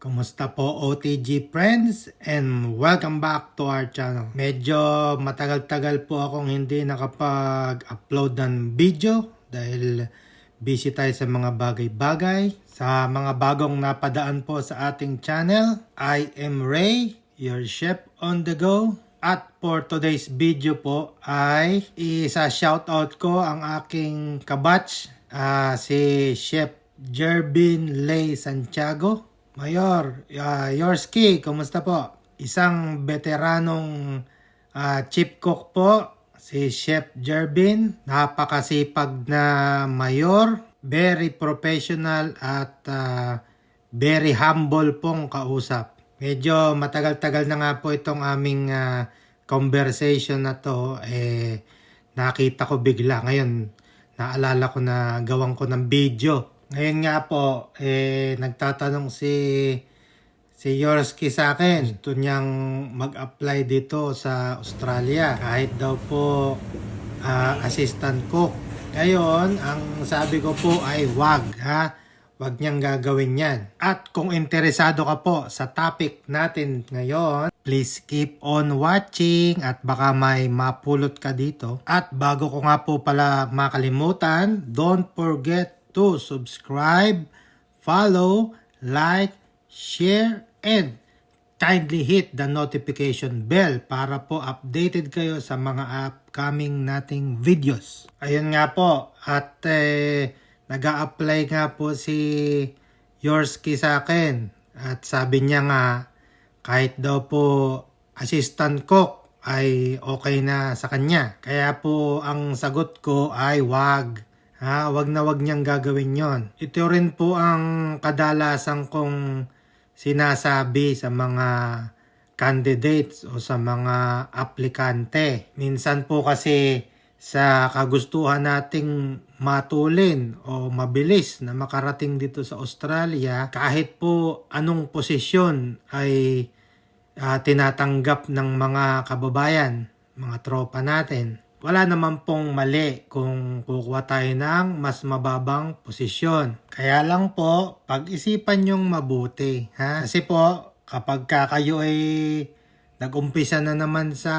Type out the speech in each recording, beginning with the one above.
Kumusta po OTG friends and welcome back to our channel. Medyo matagal-tagal po akong hindi nakapag-upload ng video dahil busy tayo sa mga bagay-bagay. Sa mga bagong napadaan po sa ating channel, I am Ray, your chef on the go. At for today's video po ay isa-shoutout ko ang aking kabatch, si Chef Jervin Lay Santiago. Mayor, Yorski, kumusta po? Isang veteranong chief cook po, si Chef Jervin. Napakasipag na mayor, very professional at very humble pong kausap. Medyo matagal-tagal na nga po itong aming conversation na to. Nakita ko bigla. Ngayon, naalala ko na gawan ko ng video. Ngayon nga po, nagtatanong si Yorski sa akin. Gusto niyang mag-apply dito sa Australia. Kahit daw po assistant cook. Ngayon, ang sabi ko po ay wag. Wag niyang gagawin yan. At kung interesado ka po sa topic natin ngayon, please keep on watching at baka may mapulot ka dito. At bago ko nga po pala makalimutan, don't forget to subscribe, follow, like, share, and kindly hit the notification bell para po updated kayo sa mga upcoming nating videos. Ayun nga po, at nag-a-apply nga po si Yorski sa akin. At sabi niya nga, kahit daw po assistant cook ay okay na sa kanya. Kaya po ang sagot ko ay wag. Wag na wag niyang gagawin yon. Ito rin po ang kadalasan kong sinasabi sa mga candidates o sa mga aplikante. Minsan po kasi sa kagustuhan nating matulin o mabilis na makarating dito sa Australia, kahit po anong posisyon ay tinatanggap ng mga kababayan, mga tropa natin. Wala naman pong mali kung kukuha tayo ng mas mababang posisyon. Kaya lang po, pag-isipan nyong mabuti. Kasi po, kapag kayo ay nag-umpisa na naman sa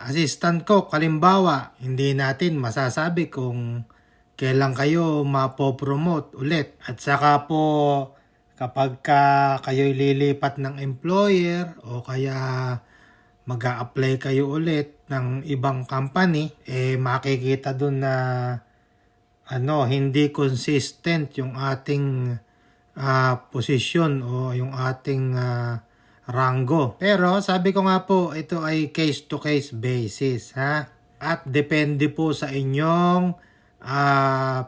assistant cook, halimbawa, hindi natin masasabi kung kailan kayo mapopromote ulit. At saka po, kapag kayo'y lilipat ng employer o kaya mag-a-apply kayo ulit ng ibang company, makikita dun na hindi consistent yung ating posisyon o yung ating ranggo. Pero sabi ko nga po, ito ay case to case basis, at depende po sa inyong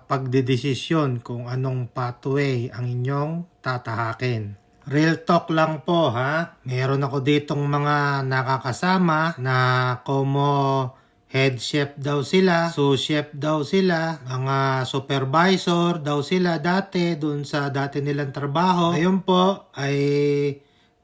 pagdedesisyon kung anong pathway ang inyong tatahakin. Real talk lang po, Meron ako ditong mga nakakasama na como head chef daw sila, sous chef daw sila, mga supervisor daw sila dati dun sa dati nilang trabaho. Ngayon po ay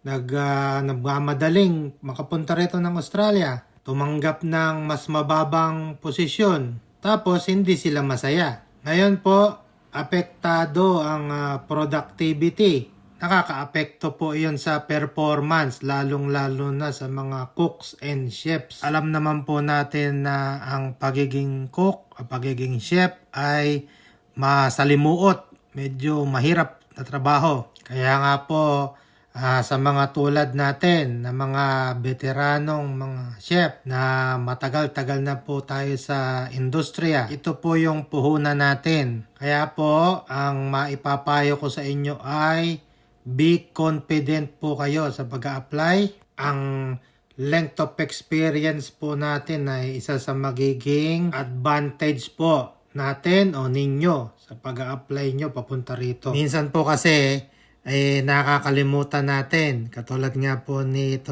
nagmamadaling makapunta rito ng Australia. Tumanggap ng mas mababang posisyon. Tapos hindi sila masaya. Ngayon po, apektado ang productivity. Nakaka-apekto po iyon sa performance, lalong-lalo na sa mga cooks and chefs. Alam naman po natin na ang pagiging cook, pagiging chef ay masalimuot, medyo mahirap na trabaho. Kaya nga po, sa mga tulad natin, na mga veteranong mga chef na matagal-tagal na po tayo sa industriya, ito po yung puhunan natin. Kaya po, ang maipapayo ko sa inyo ay be confident po kayo sa pag-a-apply. Ang length of experience po natin ay isa sa magiging advantage po natin o ninyo sa pag-a-apply nyo papunta rito. Minsan po kasi nakakalimutan natin, katulad nga po ni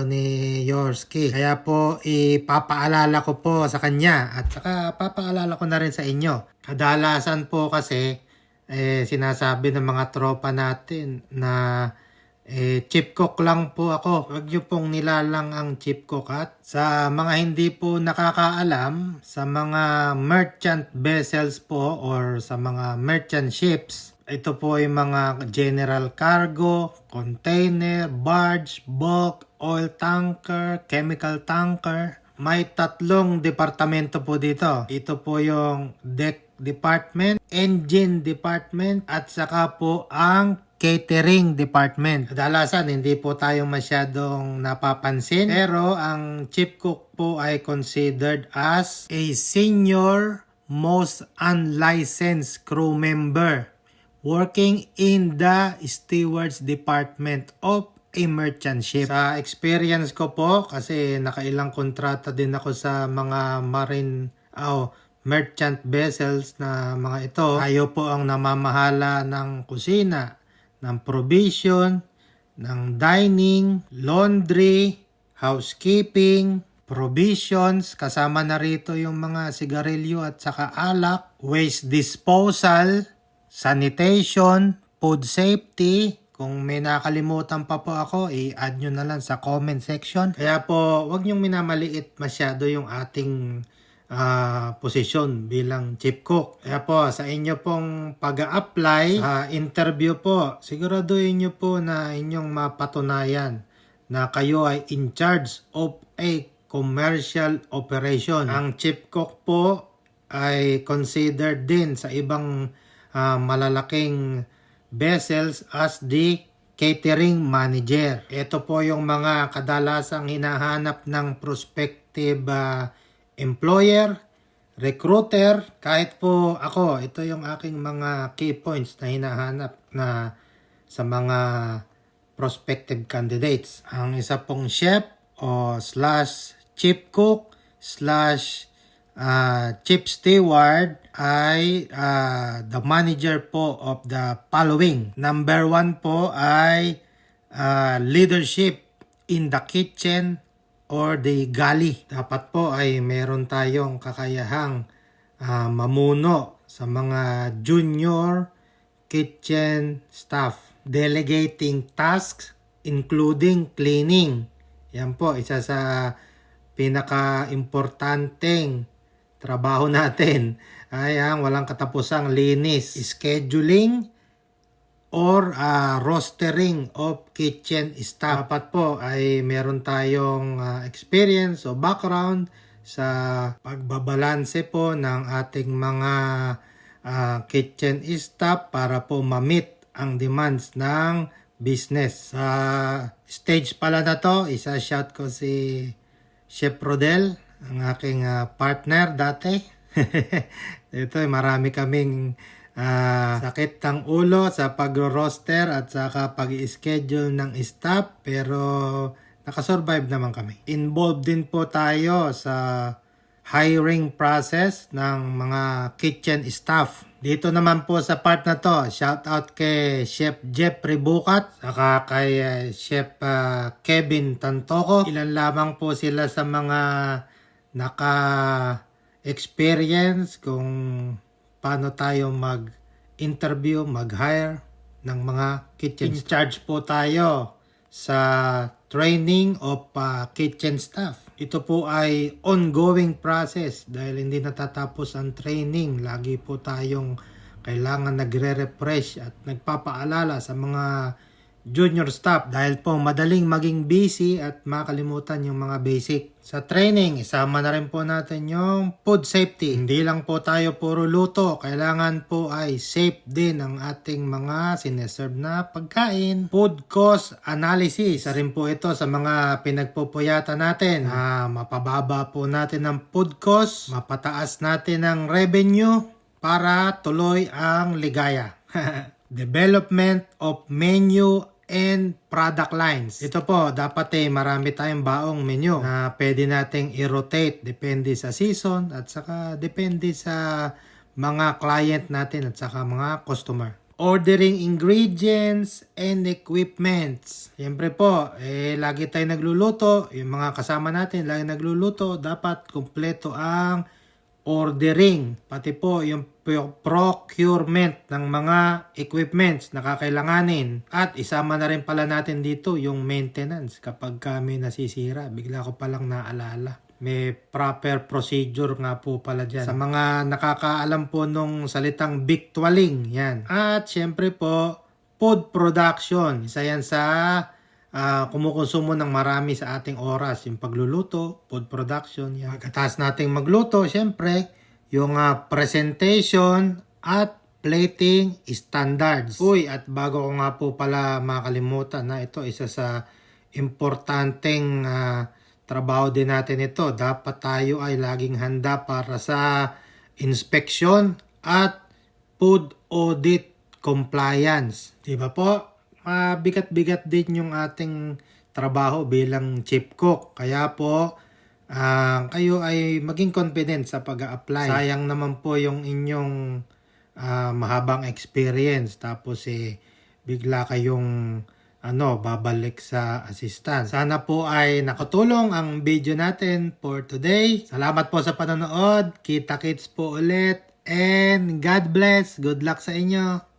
Yorski. Kaya po ipapaalala ko po sa kanya at saka papaalala ko na rin sa inyo. Kadalasan po kasi sinasabi ng mga tropa natin na chief cook lang po ako. Huwag nyo pong nilalang ang chief cook. At sa mga hindi po nakakaalam, sa mga merchant vessels po or sa mga merchant ships, Ito po yung mga general cargo, container, barge, bulk, oil tanker, chemical tanker. May 3 departamento po dito. Ito po yung deck department, engine department, at saka po ang catering department. Kadalasan hindi po tayo masyadong napapansin, pero ang chief cook po ay considered as a senior most unlicensed crew member working in the stewards department of a merchant ship. Sa experience ko po, kasi nakailang kontrata din ako sa mga marine merchant vessels na mga ito. Tayo po ang namamahala ng kusina, ng provision, ng dining, laundry, housekeeping, provisions, kasama na rito yung mga sigarilyo at saka alak, waste disposal, sanitation, food safety. Kung may nakalimutan pa po ako, i-add nyo na lang sa comment section. Kaya po, wag nyong minamaliit masyado yung ating posisyon bilang chief cook. Kaya po, sa inyo pong pag-a-apply sa interview po, siguraduhin nyo po na inyong mapatunayan na kayo ay in charge of a commercial operation. Ang chief cook po ay considered din sa ibang malalaking vessels as the catering manager. Ito po yung mga kadalasang hinahanap ng prospective employer, recruiter. Kahit po ako, ito yung aking mga key points na hinahanap na sa mga prospective candidates. Ang isa pong chef o slash chief cook slash chief steward ay the manager po of the following. Number 1 po ay leadership in the kitchen or the galley. Dapat po ay meron tayong kakayahang mamuno sa mga junior kitchen staff. Delegating tasks including cleaning. Yan po, isa sa pinaka-importanteng trabaho natin ay ang walang katapusang linis, scheduling or rostering of kitchen staff. Dapat po ay meron tayong experience o background sa pagbabalanse po ng ating mga kitchen staff para po ma-meet ang demands ng business. Sa stage pala na to, isa-shout ko si Chef Rodel, ang aking partner dati. Ito marami kaming sakit ng ulo sa pagro-roster at saka pag-i-schedule ng staff, pero nakasurvive naman kami. Involved din po tayo sa hiring process ng mga kitchen staff. Dito naman po sa part na to, shout out kay Chef Jeffrey Bukat, saka kay Chef Kevin Tantoco. Ilan lamang po sila sa mga naka-experience kung paano tayo mag-interview, mag-hire ng mga kitchen staff. In charge po tayo sa training of kitchen staff. Ito po ay ongoing process dahil hindi natatapos ang training. Lagi po tayong kailangan nagre-refresh at nagpapaalala sa mga junior staff dahil po madaling maging busy at makalimutan yung mga basic. Sa training, isama na rin po natin yung food safety. Hindi lang po tayo puro luto, kailangan po ay safe din ang ating mga sineserve na pagkain. Food cost analysis, isa rin po ito sa mga pinagpupuyatan natin. Mapababa po natin ang food cost, mapataas natin ang revenue para tuloy ang ligaya. Development of menu and product lines. Ito po, dapat marami tayong baong menu na pwede nating i-rotate depende sa season at saka depende sa mga client natin at saka mga customer. Ordering ingredients and equipments. Siyempre po, lagi tayong nagluluto. Yung mga kasama natin, lagi nagluluto. Dapat kumpleto ang ordering, pati po yung procurement ng mga equipments na kakailanganin. At isama na rin pala natin dito yung maintenance kapag kami nasisira. Bigla ko palang naalala. may proper procedure nga po pala dyan. Sa mga nakakaalam po nung salitang victualling, yan. At syempre po, food production. Isa yan sa kumukonsumo ng marami sa ating oras. Yung pagluluto, food production. Yan. Pagkatapos nating magluto, syempre, yung presentation at plating standards. Uy, at bago ko nga po pala makalimutan na ito, isa sa importanteng trabaho din natin ito. Dapat tayo ay laging handa para sa inspection at food audit compliance. Diba po? Mabigat-bigat din yung ating trabaho bilang chief cook. Kaya po, kayo ay maging confident sa pag-a-apply. Sayang naman po yung inyong mahabang experience. Tapos bigla kayong babalik sa assistant. Sana po ay nakatulong ang video natin for today. Salamat po sa panonood. Kita-kits po ulit. And God bless. Good luck sa inyo.